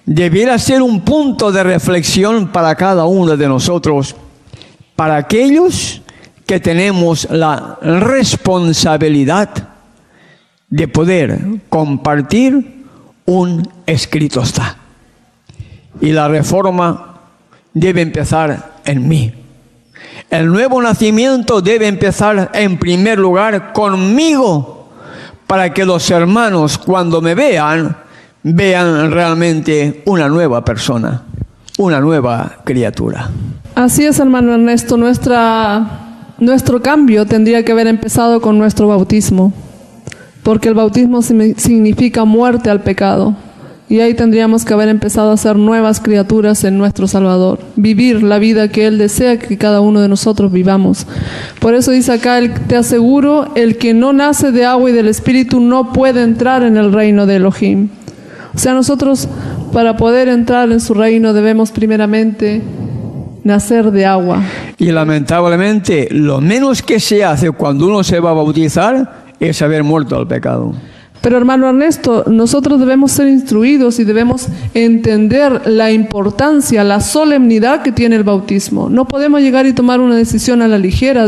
debiera ser un punto de reflexión para cada uno de nosotros, para aquellos que tenemos la responsabilidad de poder compartir un escrito está. Y la reforma debe empezar en mí. El nuevo nacimiento debe empezar en primer lugar conmigo, para que los hermanos, cuando me vean realmente una nueva persona, una nueva criatura. Así es, hermano Ernesto, nuestro cambio tendría que haber empezado con nuestro bautismo, porque el bautismo significa muerte al pecado. Y ahí tendríamos que haber empezado a ser nuevas criaturas en nuestro Salvador. Vivir la vida que Él desea que cada uno de nosotros vivamos. Por eso dice acá: te aseguro, el que no nace de agua y del Espíritu no puede entrar en el reino de Elohim. O sea, nosotros, para poder entrar en su reino, debemos primeramente nacer de agua. Y lamentablemente, lo menos que se hace cuando uno se va a bautizar es haber muerto al pecado. Pero hermano Ernesto, nosotros debemos ser instruidos y debemos entender la importancia, la solemnidad que tiene el bautismo. No podemos llegar y tomar una decisión a la ligera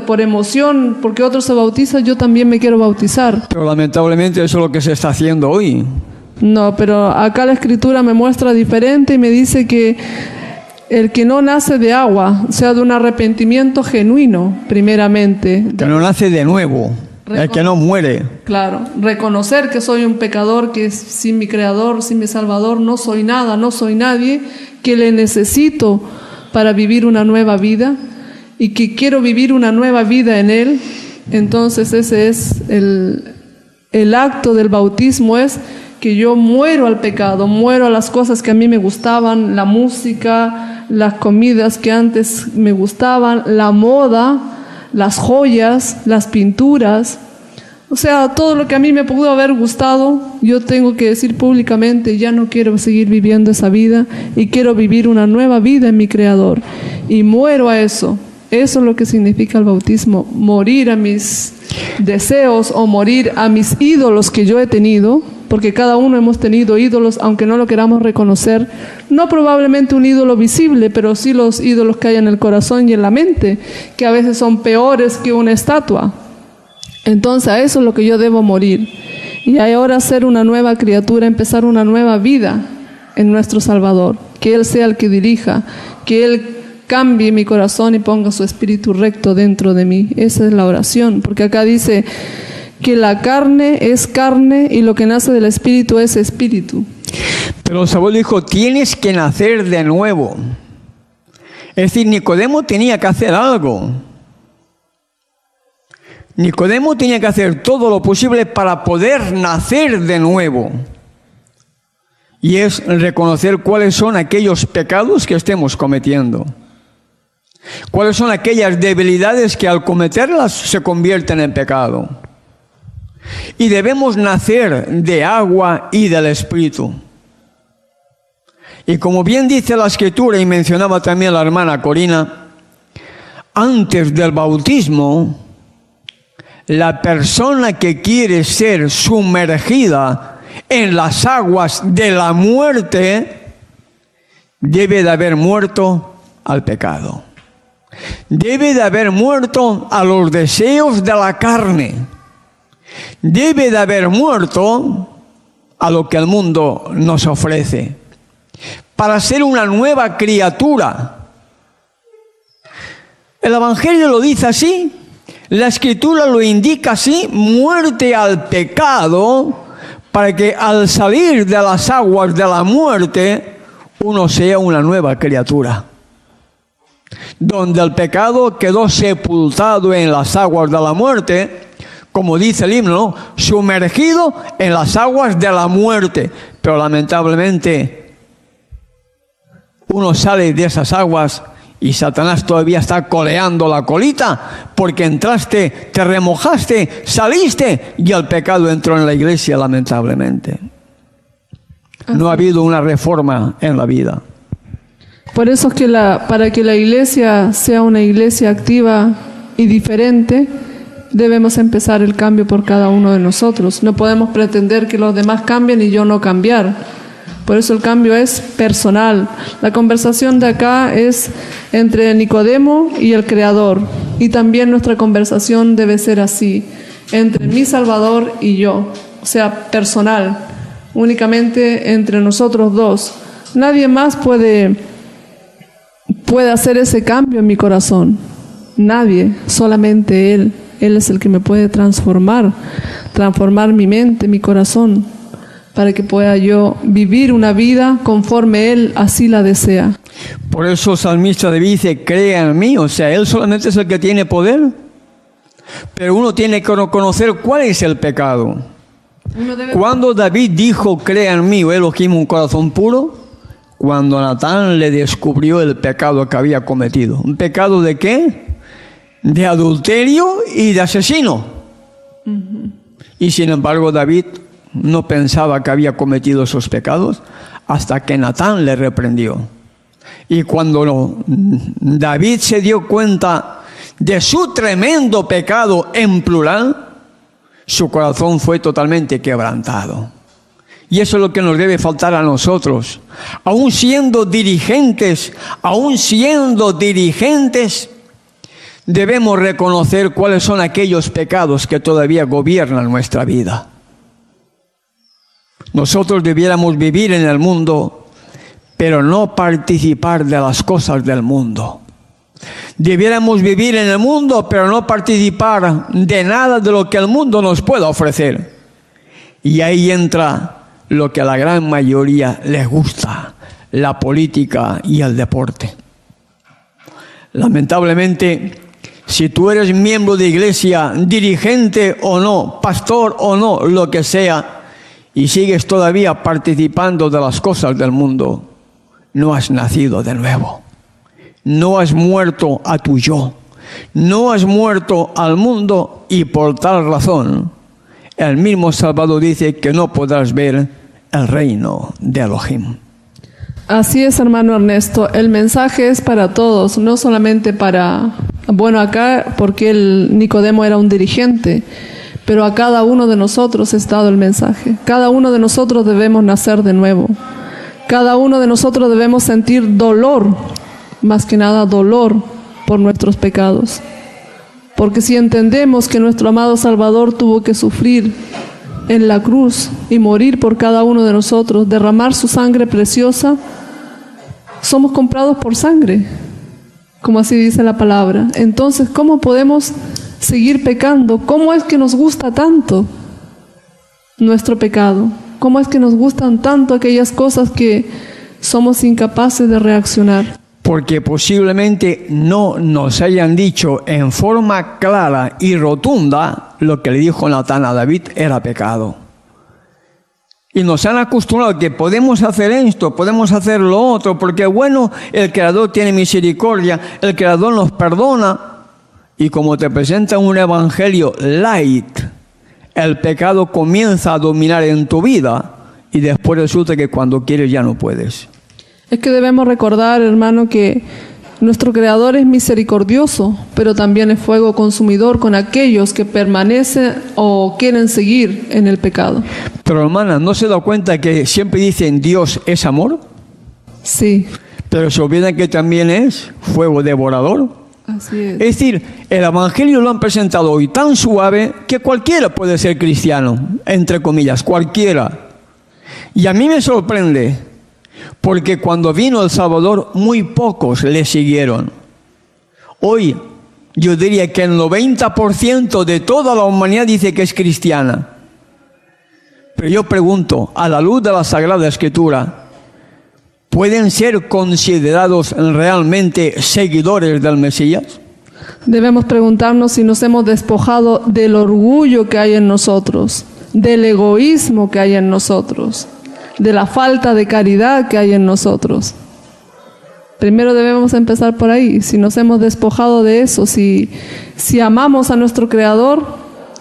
por emoción, porque otro se bautiza, yo también me quiero bautizar. Pero lamentablemente eso es lo que se está haciendo hoy. No, pero acá la Escritura me muestra diferente y me dice que el que no nace de agua, o sea, de un arrepentimiento genuino, primeramente. Que no nace de nuevo. El que no muere. Claro, reconocer que soy un pecador, que sin mi Creador, sin mi Salvador, no soy nada, no soy nadie, que le necesito para vivir una nueva vida y que quiero vivir una nueva vida en Él. Entonces ese es el acto del bautismo, es que yo muero al pecado, muero a las cosas que a mí me gustaban, la música, las comidas que antes me gustaban, la moda, las joyas, las pinturas, o sea, todo lo que a mí me pudo haber gustado, yo tengo que decir públicamente: ya no quiero seguir viviendo esa vida y quiero vivir una nueva vida en mi Creador. Y muero a eso. Eso es lo que significa el bautismo, morir a mis deseos o morir a mis ídolos que yo he tenido, porque cada uno hemos tenido ídolos, aunque no lo queramos reconocer, no probablemente un ídolo visible, pero sí los ídolos que hay en el corazón y en la mente, que a veces son peores que una estatua. Entonces a eso es lo que yo debo morir. Y ahora ser una nueva criatura, empezar una nueva vida en nuestro Salvador. Que Él sea el que dirija, que Él cambie mi corazón y ponga su espíritu recto dentro de mí. Esa es la oración, porque acá dice que la carne es carne y lo que nace del espíritu es espíritu. Pero Saúl dijo, tienes que nacer de nuevo. Es decir, Nicodemo tenía que hacer algo. Nicodemo tenía que hacer todo lo posible para poder nacer de nuevo. Y es reconocer cuáles son aquellos pecados que estemos cometiendo. Cuáles son aquellas debilidades que al cometerlas se convierten en pecado. Y debemos nacer de agua y del Espíritu. Y como bien dice la Escritura, y mencionaba también la hermana Corina, antes del bautismo, la persona que quiere ser sumergida en las aguas de la muerte debe de haber muerto al pecado. Debe de haber muerto a los deseos de la carne. Debe de haber muerto a lo que el mundo nos ofrece. Para ser una nueva criatura. El Evangelio lo dice así. La Escritura lo indica así. Muerte al pecado, para que al salir de las aguas de la muerte, uno sea una nueva criatura. Donde el pecado quedó sepultado en las aguas de la muerte, como dice el himno, ¿no? Sumergido en las aguas de la muerte. Pero lamentablemente, uno sale de esas aguas y Satanás todavía está coleando la colita, porque entraste, te remojaste, saliste y el pecado entró en la iglesia, lamentablemente. No ha habido una reforma en la vida. Por eso es que para que la iglesia sea una iglesia activa y diferente, debemos empezar el cambio por cada uno de nosotros. No podemos pretender que los demás cambien y yo no cambiar. Por eso el cambio es personal. La conversación de acá es entre Nicodemo y el Creador. Y también nuestra conversación debe ser así, entre mi Salvador y yo. O sea, personal. Únicamente entre nosotros dos. Nadie más puede hacer ese cambio en mi corazón. Nadie, solamente Él. Él es el que me puede transformar mi mente, mi corazón, para que pueda yo vivir una vida conforme Él así la desea. Por eso el salmista David dice, crea en mí. O sea, Él solamente es el que tiene poder. Pero uno tiene que conocer cuál es el pecado. Cuando David dijo, crea en mí, Elohim, un corazón puro, cuando Natán le descubrió el pecado que había cometido. ¿Un pecado de qué? De adulterio y de asesino. Y sin embargo David no pensaba que había cometido esos pecados hasta que Natán le reprendió. Y cuando David se dio cuenta de su tremendo pecado en plural, su corazón fue totalmente quebrantado. Y eso es lo que nos debe faltar a nosotros. Aún siendo dirigentes, debemos reconocer cuáles son aquellos pecados que todavía gobiernan nuestra vida. Nosotros debiéramos vivir en el mundo, pero no participar de las cosas del mundo. Debiéramos vivir en el mundo, pero no participar de nada de lo que el mundo nos pueda ofrecer. Y ahí entra lo que a la gran mayoría les gusta, la política y el deporte. Lamentablemente, si tú eres miembro de iglesia, dirigente o no, pastor o no, lo que sea, y sigues todavía participando de las cosas del mundo, no has nacido de nuevo. No has muerto a tu yo. No has muerto al mundo, y por tal razón, el mismo Salvador dice que no podrás ver el reino de Elohim. Así es, hermano Ernesto. El mensaje es para todos, no solamente para Bueno, acá porque el Nicodemo era un dirigente, pero a cada uno de nosotros es dado el mensaje. Cada uno de nosotros debemos nacer de nuevo. Cada uno de nosotros debemos sentir dolor, más que nada dolor por nuestros pecados. Porque si entendemos que nuestro amado Salvador tuvo que sufrir en la cruz y morir por cada uno de nosotros, derramar su sangre preciosa, somos comprados por sangre, como así dice la palabra. Entonces, ¿cómo podemos seguir pecando? ¿Cómo es que nos gusta tanto nuestro pecado? ¿Cómo es que nos gustan tanto aquellas cosas que somos incapaces de reaccionar? Porque posiblemente no nos hayan dicho en forma clara y rotunda lo que le dijo Natán a David era pecado. Y nos han acostumbrado que podemos hacer esto, podemos hacer lo otro, porque bueno, el Creador tiene misericordia, el Creador nos perdona. Y como te presenta un evangelio light, el pecado comienza a dominar en tu vida y después resulta que cuando quieres ya no puedes. Es que debemos recordar, hermano, que nuestro Creador es misericordioso, pero también es fuego consumidor con aquellos que permanecen o quieren seguir en el pecado. Pero hermana, ¿no se da cuenta que siempre dicen Dios es amor? Sí. Pero se olvidan que también es fuego devorador. Así es. Es decir, el evangelio lo han presentado hoy tan suave que cualquiera puede ser cristiano, entre comillas, cualquiera. Y a mí me sorprende, porque cuando vino el Salvador, muy pocos le siguieron. Hoy, yo diría que el 90% de toda la humanidad dice que es cristiana. Pero yo pregunto, a la luz de la Sagrada Escritura, ¿pueden ser considerados realmente seguidores del Mesías? Debemos preguntarnos si nos hemos despojado del orgullo que hay en nosotros, del egoísmo que hay en nosotros, de la falta de caridad que hay en nosotros. Primero debemos empezar por ahí, si nos hemos despojado de eso, si amamos a nuestro Creador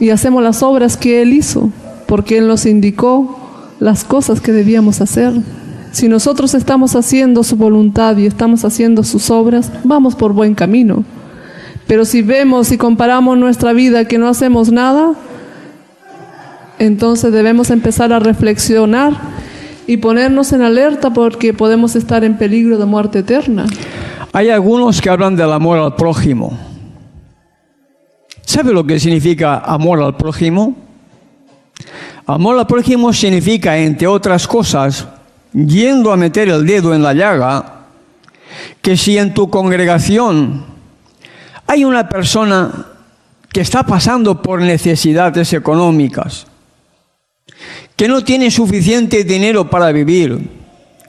y hacemos las obras que Él hizo, porque Él nos indicó las cosas que debíamos hacer. Si nosotros estamos haciendo su voluntad y estamos haciendo sus obras, vamos por buen camino. Pero si vemos y comparamos nuestra vida que no hacemos nada, entonces debemos empezar a reflexionar y ponernos en alerta porque podemos estar en peligro de muerte eterna. Hay algunos que hablan del amor al prójimo. ¿Sabe lo que significa amor al prójimo? Amor al prójimo significa, entre otras cosas, yendo a meter el dedo en la llaga, que si en tu congregación hay una persona que está pasando por necesidades económicas, que no tiene suficiente dinero para vivir,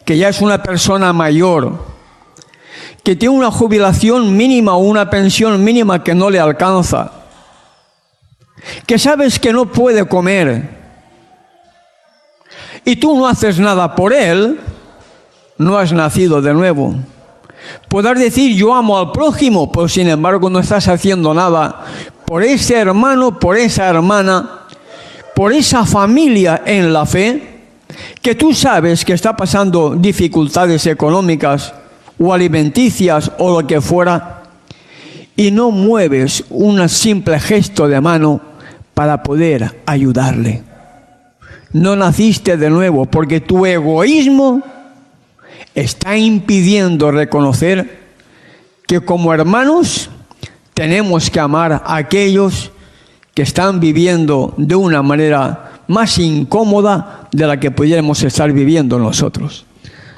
que ya es una persona mayor, que tiene una jubilación mínima o una pensión mínima que no le alcanza, que sabes que no puede comer, y tú no haces nada por él, no has nacido de nuevo. Podrás decir yo amo al prójimo, pero sin embargo no estás haciendo nada por ese hermano, por esa hermana, por esa familia en la fe, que tú sabes que está pasando dificultades económicas o alimenticias o lo que fuera, y no mueves un simple gesto de mano para poder ayudarle. No naciste de nuevo porque tu egoísmo está impidiendo reconocer que como hermanos tenemos que amar a aquellos que están viviendo de una manera más incómoda de la que pudiéramos estar viviendo nosotros.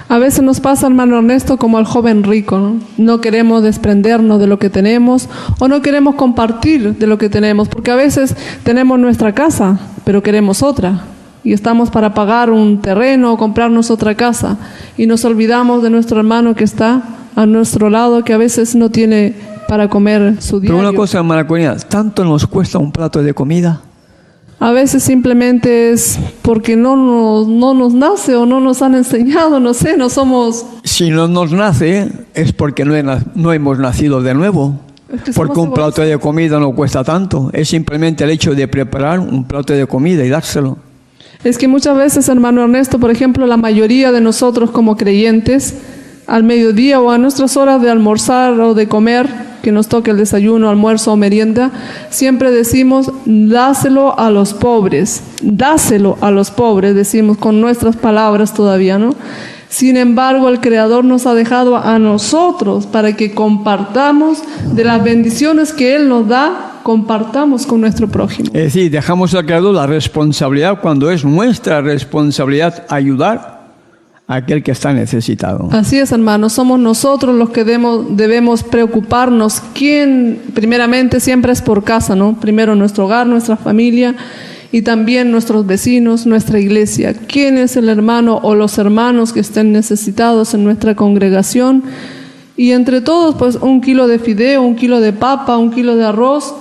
A veces nos pasa, hermano Ernesto, como al joven rico, ¿no? No queremos desprendernos de lo que tenemos o no queremos compartir de lo que tenemos, porque a veces tenemos nuestra casa, pero queremos otra. Y estamos para pagar un terreno o comprarnos otra casa. Y nos olvidamos de nuestro hermano que está a nuestro lado, que a veces no tiene para comer su diario. Pero una cosa, hermana Corina, ¿tanto nos cuesta un plato de comida? A veces simplemente es porque no nos nace o no nos han enseñado, no sé, no somos... Si no nos nace es porque no hemos nacido de nuevo. Porque un plato de comida no cuesta tanto. Es simplemente el hecho de preparar un plato de comida y dárselo. Es que muchas veces, hermano Ernesto, por ejemplo, la mayoría de nosotros como creyentes, al mediodía o a nuestras horas de almorzar o de comer, que nos toque el desayuno, almuerzo o merienda, siempre decimos, dáselo a los pobres, decimos con nuestras palabras todavía, ¿no? Sin embargo, el Creador nos ha dejado a nosotros para que compartamos de las bendiciones que Él nos da, compartamos con nuestro prójimo. Es decir, dejamos al Creador la responsabilidad cuando es nuestra responsabilidad ayudar a aquel que está necesitado. Así es, hermanos, somos nosotros los que debemos preocuparnos. ¿Quién? Primeramente siempre es por casa, ¿no? Primero nuestro hogar, nuestra familia y también nuestros vecinos, nuestra iglesia. ¿Quién es el hermano o los hermanos que estén necesitados en nuestra congregación? Y entre todos, pues 1 kilo de fideo, 1 kilo de papa, 1 kilo de arroz,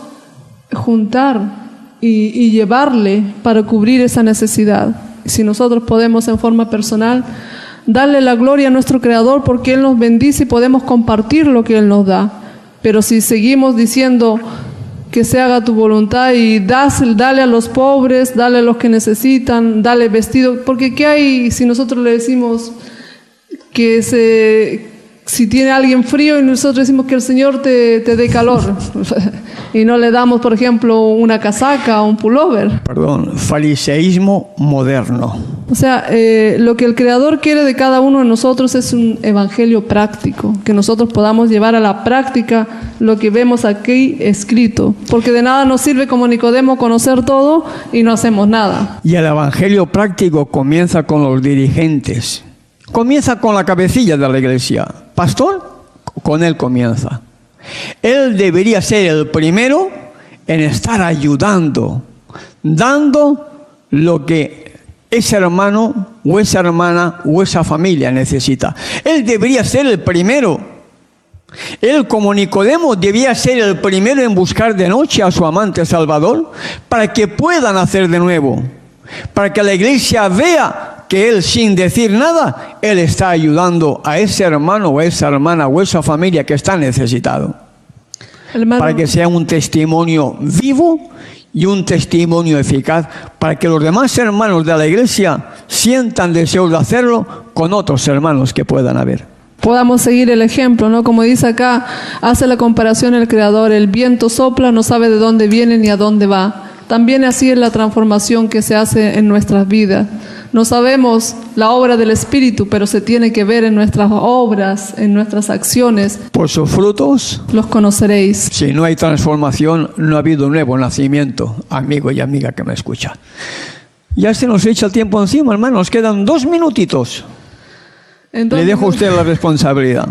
juntar y llevarle para cubrir esa necesidad. Si nosotros podemos en forma personal darle la gloria a nuestro Creador porque Él nos bendice y podemos compartir lo que Él nos da. Pero si seguimos diciendo que se haga tu voluntad y dale a los pobres, dale a los que necesitan, dale vestido, porque ¿qué hay si nosotros le decimos que si tiene alguien frío y nosotros decimos que el Señor te dé calor y no le damos, por ejemplo, una casaca o un pullover? Perdón, fariseísmo moderno. O sea, lo que el Creador quiere de cada uno de nosotros es un evangelio práctico, que nosotros podamos llevar a la práctica lo que vemos aquí escrito, porque de nada nos sirve como Nicodemo conocer todo y no hacemos nada. Y el evangelio práctico comienza con los dirigentes. Comienza con la cabecilla de la iglesia. Pastor, con él comienza. Él debería ser el primero en estar ayudando, dando lo que ese hermano o esa hermana o esa familia necesita. Él debería ser el primero. Él, como Nicodemo, debía ser el primero en buscar de noche a su amante Salvador para que puedan nacer de nuevo, para que la iglesia vea que Él, sin decir nada, Él está ayudando a ese hermano o esa hermana o esa familia que está necesitado. Hermano, para que sea un testimonio vivo y un testimonio eficaz, para que los demás hermanos de la iglesia sientan deseo de hacerlo con otros hermanos que puedan haber. Podamos seguir el ejemplo, ¿no? Como dice acá, hace la comparación el Creador, el viento sopla, no sabe de dónde viene ni a dónde va. También así es la transformación que se hace en nuestras vidas. No sabemos la obra del Espíritu, pero se tiene que ver en nuestras obras, en nuestras acciones. Por sus frutos los conoceréis. Si no hay transformación, no ha habido nuevo nacimiento, amigo y amiga que me escucha. Ya se nos echa el tiempo encima, hermano. Nos quedan 2 minutitos. Le dejo a usted la responsabilidad.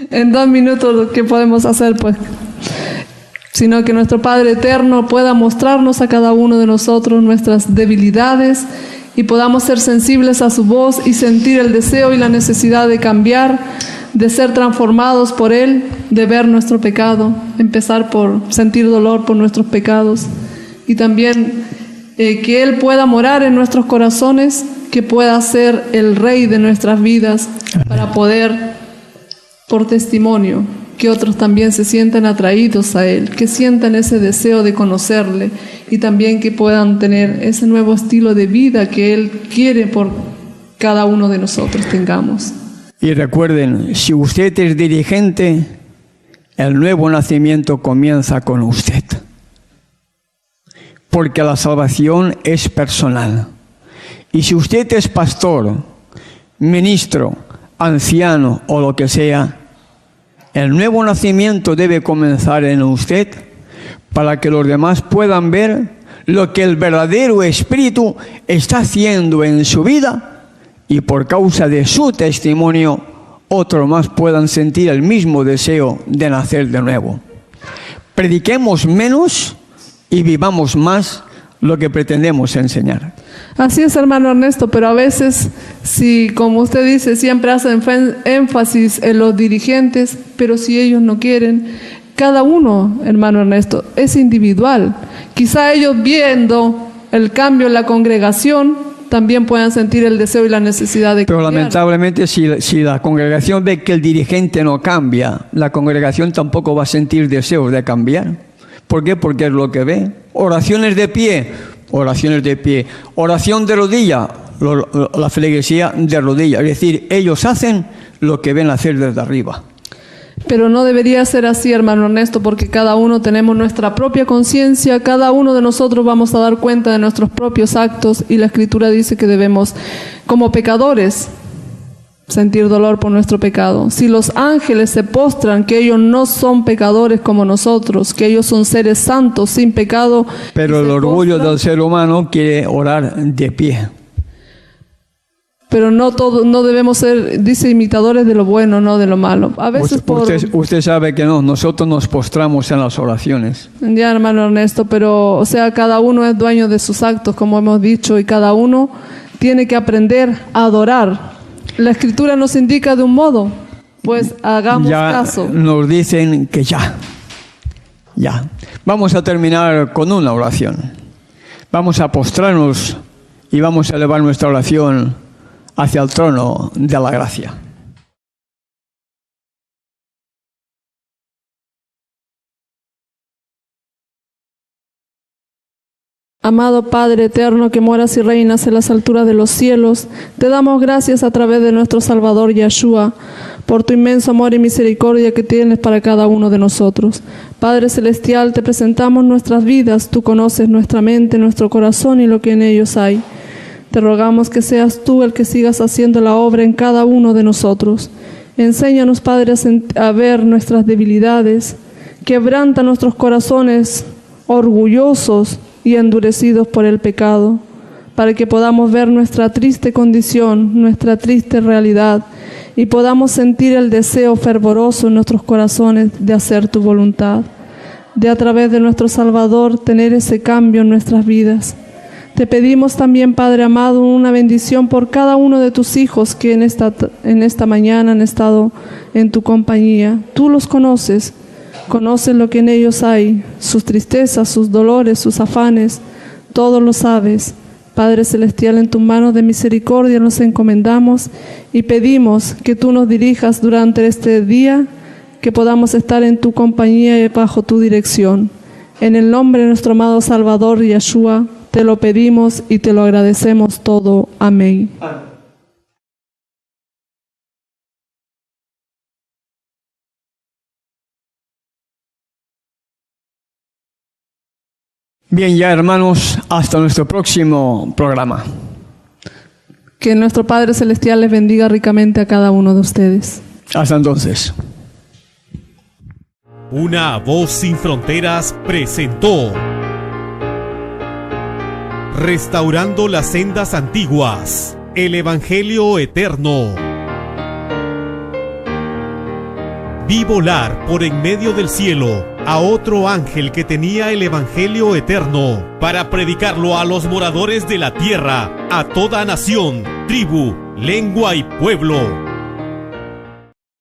En 2 minutos, ¿qué podemos hacer? Pues, sino que nuestro Padre Eterno pueda mostrarnos a cada uno de nosotros nuestras debilidades y podamos ser sensibles a su voz y sentir el deseo y la necesidad de cambiar, de ser transformados por Él, de ver nuestro pecado, empezar por sentir dolor por nuestros pecados y también que Él pueda morar en nuestros corazones, que pueda ser el Rey de nuestras vidas para poder, por testimonio, que otros también se sientan atraídos a Él, que sientan ese deseo de conocerle y también que puedan tener ese nuevo estilo de vida que Él quiere por cada uno de nosotros tengamos. Y recuerden, si usted es dirigente, el nuevo nacimiento comienza con usted, porque la salvación es personal. Y si usted es pastor, ministro, anciano o lo que sea, el nuevo nacimiento debe comenzar en usted para que los demás puedan ver lo que el verdadero Espíritu está haciendo en su vida y por causa de su testimonio otros más puedan sentir el mismo deseo de nacer de nuevo. Prediquemos menos y vivamos más lo que pretendemos enseñar. Así es, hermano Ernesto, pero a veces, si, como usted dice, siempre hacen énfasis en los dirigentes, pero si ellos no quieren, cada uno, hermano Ernesto, es individual. Quizá ellos viendo el cambio en la congregación, también puedan sentir el deseo y la necesidad de cambiar. Pero lamentablemente, si la congregación ve que el dirigente no cambia, la congregación tampoco va a sentir deseos de cambiar. ¿Por qué? Porque es lo que ve. Oraciones de pie, oraciones de pie. Oración de rodilla, la feligresía de rodilla. Es decir, ellos hacen lo que ven hacer desde arriba. Pero no debería ser así, hermano Ernesto, porque cada uno tenemos nuestra propia conciencia, cada uno de nosotros vamos a dar cuenta de nuestros propios actos, y la Escritura dice que debemos, como pecadores, sentir dolor por nuestro pecado. Si los ángeles se postran, que ellos no son pecadores como nosotros, que ellos son seres santos, sin pecado. Pero el orgullo del ser humano quiere orar de pie. Pero no debemos ser, dice, imitadores de lo bueno, no de lo malo. A veces usted sabe que no, nosotros nos postramos en las oraciones. Ya, hermano Ernesto, pero, o sea, cada uno es dueño de sus actos, como hemos dicho, y cada uno tiene que aprender a adorar. La Escritura nos indica de un modo, pues hagamos caso. Nos dicen que ya. Vamos a terminar con una oración. Vamos a postrarnos y vamos a elevar nuestra oración hacia el trono de la gracia. Amado Padre eterno que moras y reinas en las alturas de los cielos, te damos gracias a través de nuestro Salvador Yeshua por tu inmenso amor y misericordia que tienes para cada uno de nosotros. Padre Celestial, te presentamos nuestras vidas, tú conoces nuestra mente, nuestro corazón y lo que en ellos hay. Te rogamos que seas tú el que sigas haciendo la obra en cada uno de nosotros. Enséñanos, Padre, a ver nuestras debilidades, quebranta nuestros corazones orgullosos y endurecidos por el pecado, para que podamos ver nuestra triste condición, nuestra triste realidad, y podamos sentir el deseo fervoroso en nuestros corazones de hacer tu voluntad, de a través de nuestro Salvador tener ese cambio en nuestras vidas. Te pedimos también, Padre amado, una bendición por cada uno de tus hijos que en esta mañana han estado en tu compañía. Tú los conoces lo que en ellos hay, sus tristezas, sus dolores, sus afanes, todo lo sabes. Padre Celestial, en tus manos de misericordia nos encomendamos y pedimos que tú nos dirijas durante este día, que podamos estar en tu compañía y bajo tu dirección. En el nombre de nuestro amado Salvador Yeshua, te lo pedimos y te lo agradecemos todo. Amén. Bien, ya hermanos, hasta nuestro próximo programa. Que nuestro Padre Celestial les bendiga ricamente a cada uno de ustedes. Hasta entonces. Una voz sin fronteras presentó Restaurando las sendas antiguas, el Evangelio eterno. Vi volar por en medio del cielo a otro ángel que tenía el Evangelio eterno para predicarlo a los moradores de la tierra, a toda nación, tribu, lengua y pueblo.